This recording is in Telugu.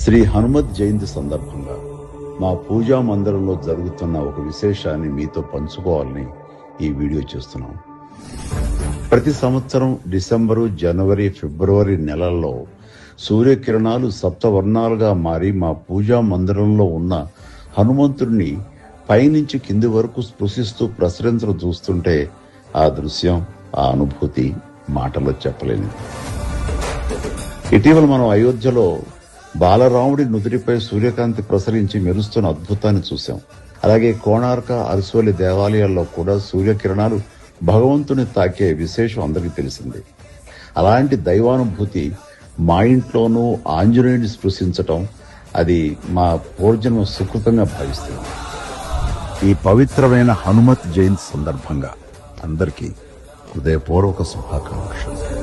శ్రీ హనుమత్ జయంతి సందర్భంగా మా పూజా మందిరంలో జరుగుతున్న ఒక విశేషాన్ని మీతో పంచుకోవాలని ఈ వీడియో చేస్తున్నాం. ప్రతి సంవత్సరం డిసెంబరు, జనవరి, ఫిబ్రవరి నెలల్లో సూర్యకిరణాలు సప్తవర్ణాలుగా మారి మా పూజా మందిరంలో ఉన్న హనుమంతుడిని పైనుంచి కింది వరకు స్పృశిస్తూ ప్రసరించడం చూస్తుంటే ఆ దృశ్యం, ఆ అనుభూతి మాటల్లో చెప్పలేనిది. ఇటీవల మనం అయోధ్యలో బాలరాముడి నుదుటిపై సూర్యకాంతి ప్రసరించి మెరుస్తున్న అద్భుతాన్ని చూశాం. అలాగే కోణార్క, అరసోలి దేవాలయాల్లో కూడా సూర్యకిరణాలు భగవంతుని తాకే విశేషం అందరికీ తెలిసింది. అలాంటి దైవానుభూతి మా ఇంట్లోనూ ఆంజనేయుని స్పృశించటం, అది మా పూర్వజన్మ సుకృతంగా భావిస్తున్నాం. ఈ పవిత్రమైన హనుమత్ జయంతి సందర్భంగా అందరికీ హృదయపూర్వక శుభాకాంక్షలు.